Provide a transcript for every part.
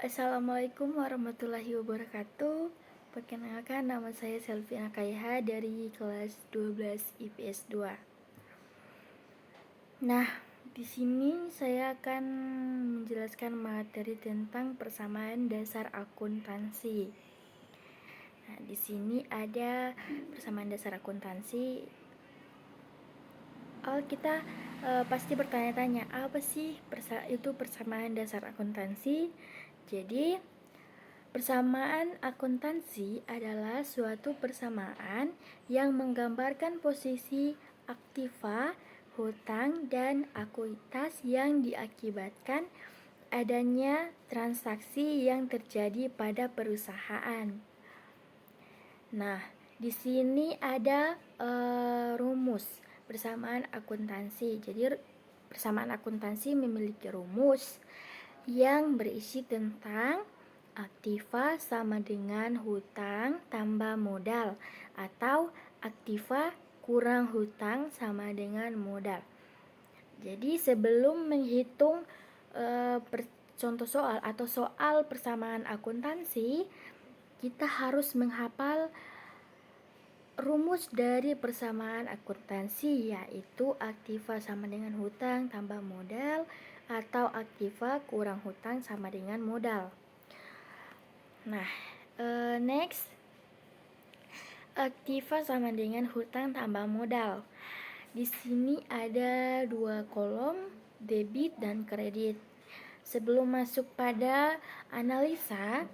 Assalamualaikum warahmatullahi wabarakatuh. Perkenalkan, nama saya Selvina Kaiha dari kelas 12 IPS 2. Nah, di sini saya akan menjelaskan materi tentang persamaan dasar akuntansi. Nah, di sini ada persamaan dasar akuntansi. Kita pasti bertanya-tanya, apa sih itu persamaan dasar akuntansi? Jadi, persamaan akuntansi adalah suatu persamaan yang menggambarkan posisi aktiva, hutang, dan ekuitas yang diakibatkan adanya transaksi yang terjadi pada perusahaan. Nah, di sini ada rumus persamaan akuntansi. Jadi, persamaan akuntansi memiliki rumus yang berisi tentang aktiva sama dengan hutang tambah modal, atau aktiva kurang hutang sama dengan modal. Jadi sebelum menghitung contoh soal atau soal persamaan akuntansi, kita harus menghafal rumus dari persamaan akuntansi, yaitu aktiva sama dengan hutang tambah modal, atau aktiva kurang hutang sama dengan modal. Nah, next, aktiva sama dengan hutang tambah modal. Di sini ada dua kolom, debit dan kredit. Sebelum masuk pada analisa,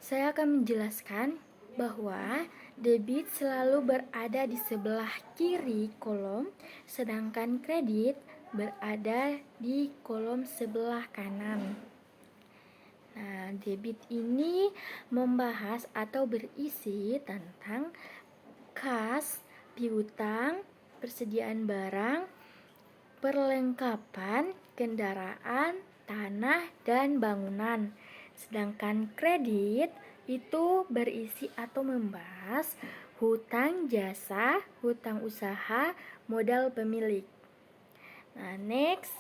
saya akan menjelaskan bahwa debit selalu berada di sebelah kiri kolom, sedangkan kredit berada di kolom sebelah kanan. Nah, debit ini membahas atau berisi tentang kas, piutang, persediaan barang, perlengkapan, kendaraan, tanah, dan bangunan. Sedangkan kredit itu berisi atau membahas hutang jasa, hutang usaha, modal pemilik. Nah, next,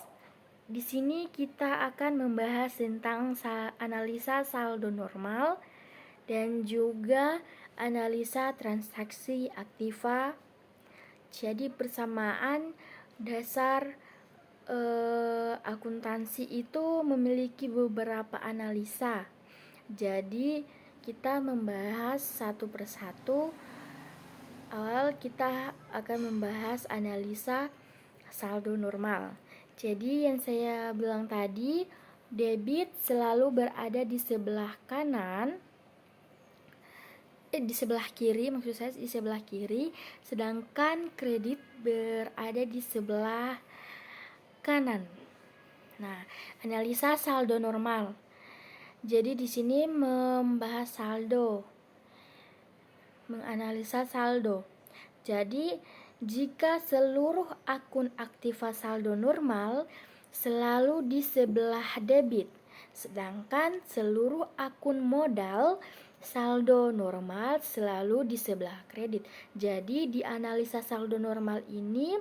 di sini kita akan membahas tentang analisa saldo normal dan juga analisa transaksi aktiva. Jadi persamaan dasar akuntansi itu memiliki beberapa analisa. Jadi kita membahas satu persatu. Awal kita akan membahas analisa saldo normal. Jadi yang saya bilang tadi, debit selalu berada di sebelah kanan, di sebelah kiri, maksud saya di sebelah kiri, sedangkan kredit berada di sebelah kanan. Nah, analisa saldo normal. Jadi di sini membahas saldo, menganalisa saldo. Jadi jika seluruh akun aktiva saldo normal selalu di sebelah debit, sedangkan seluruh akun modal saldo normal selalu di sebelah kredit. Jadi di analisa saldo normal ini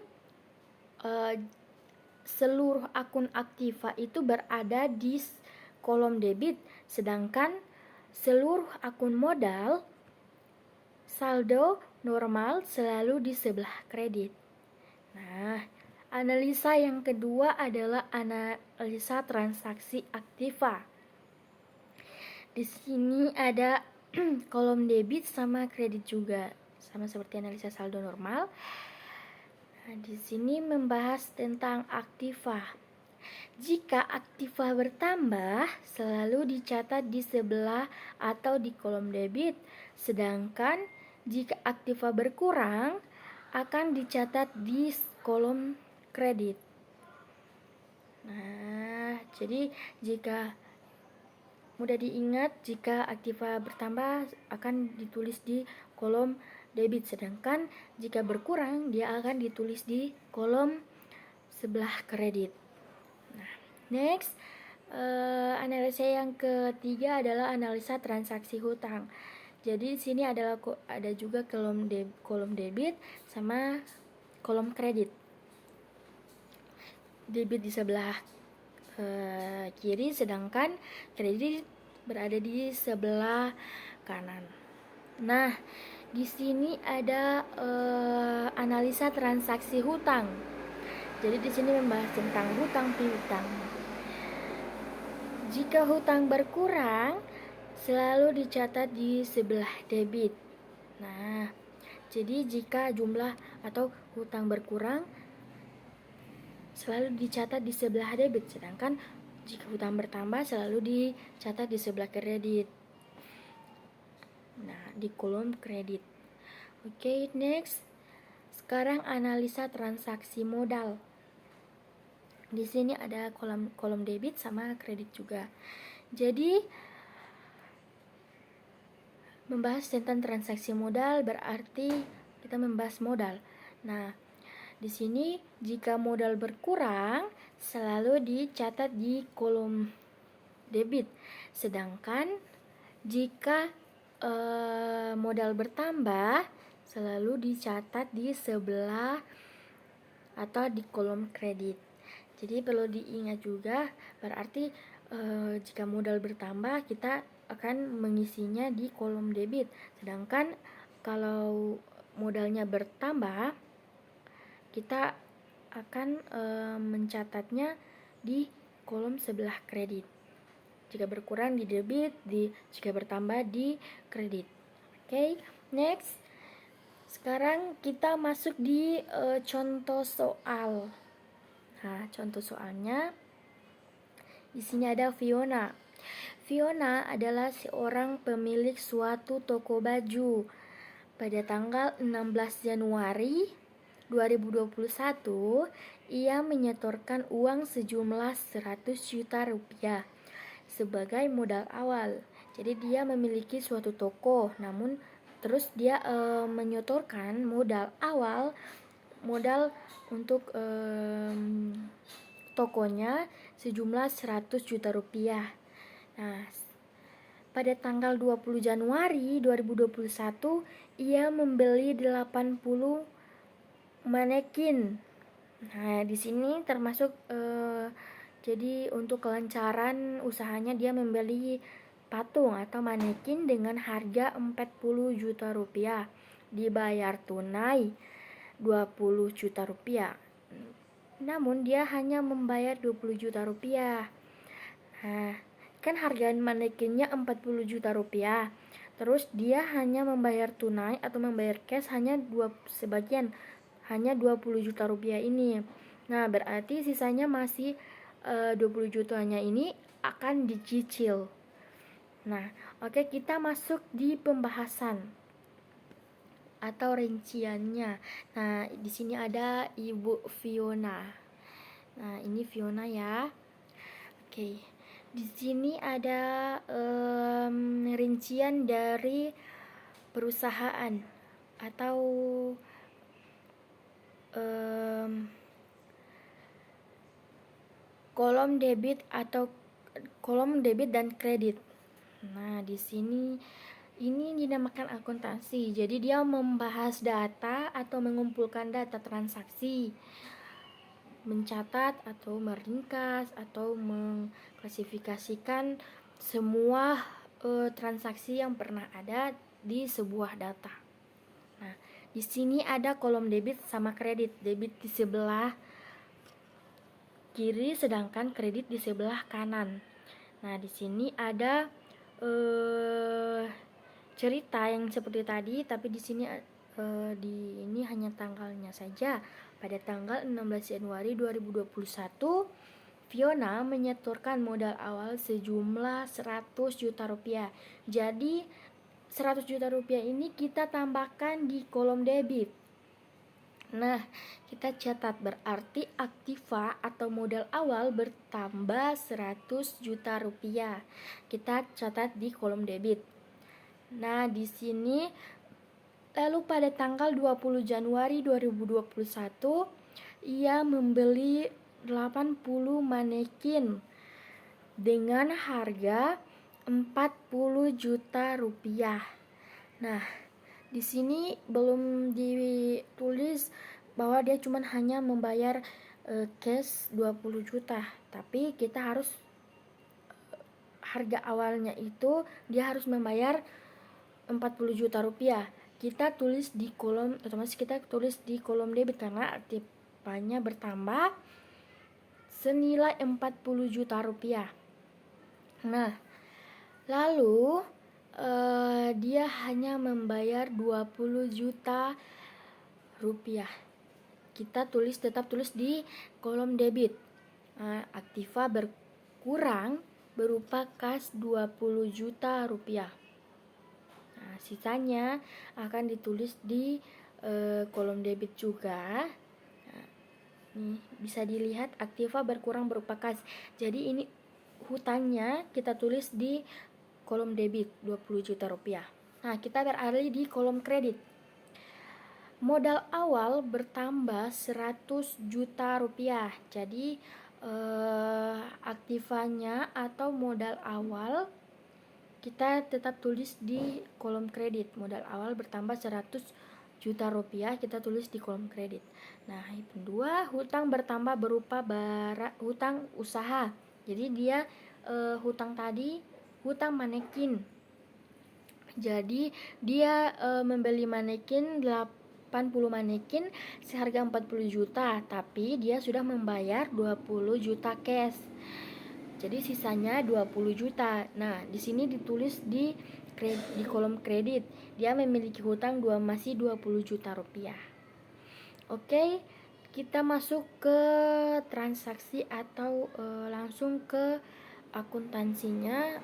seluruh akun aktiva itu berada di kolom debit, sedangkan seluruh akun modal saldo normal selalu di sebelah kredit. Nah, analisa yang kedua adalah analisa transaksi aktiva. Di sini ada kolom debit sama kredit juga, sama seperti analisa saldo normal. Nah, di sini membahas tentang aktiva. Jika aktiva bertambah, selalu dicatat di sebelah atau di kolom debit, sedangkan jika aktiva berkurang, akan dicatat di kolom kredit. Nah, jadi jika mudah diingat, jika aktiva bertambah akan ditulis di kolom debit, sedangkan jika berkurang dia akan ditulis di kolom sebelah kredit. Nah, next, analisa yang ketiga adalah analisa transaksi hutang. Jadi di sini ada juga kolom debit sama kolom kredit. Debit di sebelah kiri, sedangkan kredit berada di sebelah kanan. Nah, di sini ada analisa transaksi hutang. Jadi di sini membahas tentang hutang piutang. Jika hutang berkurang, selalu dicatat di sebelah debit. Nah, jadi jika jumlah atau hutang berkurang, selalu dicatat di sebelah debit, sedangkan jika hutang bertambah selalu dicatat di sebelah kredit. Nah, di kolom kredit. Oke, next. Sekarang analisa transaksi modal. Di sini ada kolom debit sama kredit juga. Jadi membahas tentang transaksi modal berarti kita membahas modal. Nah, di sini jika modal berkurang selalu dicatat di kolom debit. Sedangkan jika modal bertambah selalu dicatat di sebelah atau di kolom kredit. Jadi perlu diingat juga berarti jika modal bertambah kita akan mengisinya di kolom debit. Sedangkan kalau modalnya bertambah kita akan mencatatnya di kolom sebelah kredit. Jika berkurang di debit, jika bertambah di kredit. Oke, next. Sekarang kita masuk di contoh soal. Nah, contoh soalnya di sini ada Fiona. Fiona adalah seorang pemilik suatu toko baju. Pada tanggal 16 Januari 2021, ia menyetorkan uang sejumlah 100 juta rupiah sebagai modal awal. Jadi dia memiliki suatu toko, namun terus dia menyetorkan modal awal, modal untuk tokonya sejumlah 100 juta rupiah. Nah, pada tanggal 20 Januari 2021, ia membeli 80 manekin. Nah, di sini termasuk jadi untuk kelancaran usahanya dia membeli patung atau manekin dengan harga 40 juta rupiah. Dibayar tunai 20 juta rupiah. Namun dia hanya membayar 20 juta rupiah. Nah, kan harga manekinnya 40 juta rupiah. Terus dia hanya membayar tunai atau membayar cash hanya sebagian, hanya 20 juta rupiah ini. Nah, berarti sisanya masih 20 jutanya ini akan dicicil. Nah, oke, kita masuk di pembahasan atau rinciannya. Nah, di sini ada Ibu Fiona. Nah, ini Fiona ya. Oke. Di sini ada rincian dari perusahaan atau kolom debit dan kredit. Nah, di sini ini dinamakan akuntansi. Jadi dia membahas data atau mengumpulkan data transaksi, mencatat atau meringkas atau mengklasifikasikan semua transaksi yang pernah ada di sebuah data. Nah, di sini ada kolom debit sama kredit. Debit di sebelah kiri sedangkan kredit di sebelah kanan. Nah, di sini ada cerita yang seperti tadi, tapi di sini ini hanya tanggalnya saja. Pada tanggal 16 Januari 2021, Fiona menyetorkan modal awal sejumlah 100 juta rupiah. Jadi 100 juta rupiah ini kita tambahkan di kolom debit. Nah, kita catat berarti aktiva atau modal awal bertambah 100 juta rupiah. Kita catat di kolom debit. Nah, di sini lalu pada tanggal 20 Januari 2021 ia membeli 80 manekin dengan harga 40 juta rupiah. Nah, di sini belum ditulis bahwa dia cuma hanya membayar cash 20 juta, tapi kita harus harga awalnya itu dia harus membayar 40 juta rupiah. Kita tulis di kolom, otomatis kita tulis di kolom debit karena aktifanya bertambah senilai 40 juta rupiah. Nah, lalu dia hanya membayar 20 juta rupiah. Kita tetap tulis di kolom debit. Aktiva berkurang berupa kas 20 juta rupiah. Nah, sisanya akan ditulis di kolom debit juga. Nah, nih bisa dilihat aktiva berkurang berupa kas. Jadi ini hutangnya kita tulis di kolom debit 20 juta rupiah. Nah, kita beralih di kolom kredit. Modal awal bertambah 100 juta rupiah. Jadi aktivanya atau modal awal kita tetap tulis di kolom kredit. Modal awal bertambah 100 juta rupiah, kita tulis di kolom kredit. Nah, yang kedua, hutang bertambah berupa hutang usaha. Jadi dia hutang tadi hutang manekin. Jadi dia membeli manekin 80 manekin seharga 40 juta, tapi dia sudah membayar 20 juta cash. Jadi sisanya 20 juta. Nah, di sini ditulis di kolom kredit. Dia memiliki hutang masih 20 juta rupiah. Oke, kita masuk ke transaksi atau langsung ke akuntansinya.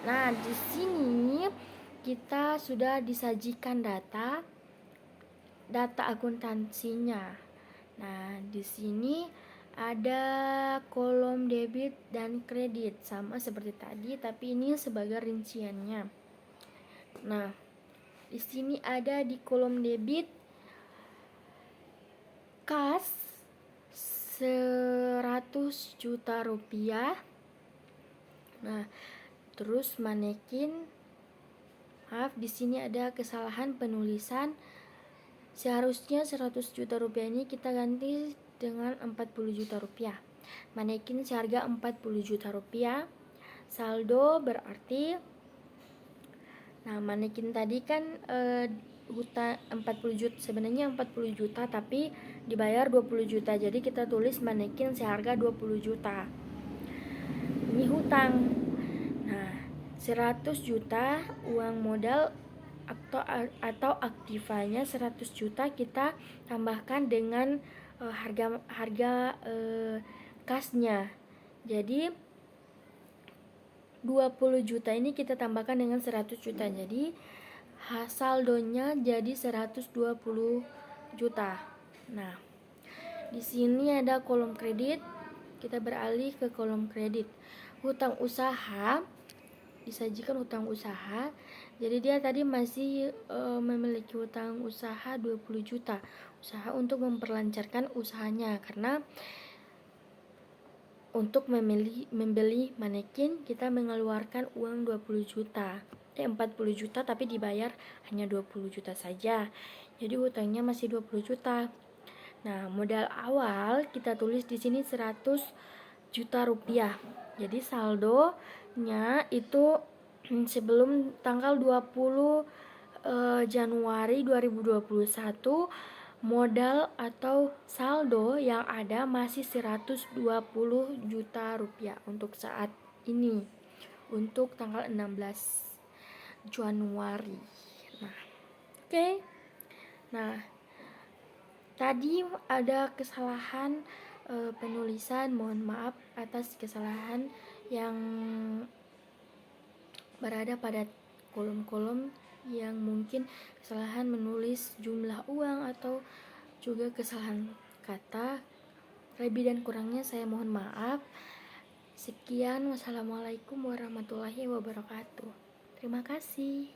Nah, di sini kita sudah disajikan data akuntansinya. Nah, di sini ada kolom debit dan kredit sama seperti tadi, tapi ini sebagai rinciannya. Nah, di sini ada di kolom debit kas 100 juta rupiah. Nah, terus manekin, di sini ada kesalahan penulisan. Seharusnya 100 juta rupiah ini kita ganti dengan 40 juta rupiah. Manekin seharga 40 juta rupiah. Saldo berarti, nah manekin tadi kan hutang 40 juta, sebenarnya 40 juta tapi dibayar 20 juta. Jadi kita tulis manekin seharga 20 juta. Ini hutang. Nah, 100 juta uang modal atau aktivanya 100 juta kita tambahkan dengan harga kasnya. Jadi 20 juta ini kita tambahkan dengan 100 juta. Jadi saldonya jadi 120 juta. Nah, di sini ada kolom kredit. Kita beralih ke kolom kredit. Hutang usaha, disajikan hutang usaha. Jadi dia tadi masih memiliki hutang usaha 20 juta. Usaha untuk memperlancarkan usahanya, karena untuk membeli manekin kita mengeluarkan uang 20 juta. 40 juta tapi dibayar hanya 20 juta saja. Jadi hutangnya masih 20 juta. Nah, modal awal kita tulis di sini 100 juta rupiah. Jadi saldonya itu sebelum tanggal 20 Januari 2021 modal atau saldo yang ada masih 120 juta rupiah untuk saat ini, untuk tanggal 16 Januari. Nah, oke. Nah, tadi ada kesalahan penulisan, mohon maaf atas kesalahan yang berada pada kolom-kolom, yang mungkin kesalahan menulis jumlah uang atau juga kesalahan kata. Lebih dan kurangnya saya mohon maaf. Sekian, wassalamualaikum warahmatullahi wabarakatuh. Terima kasih.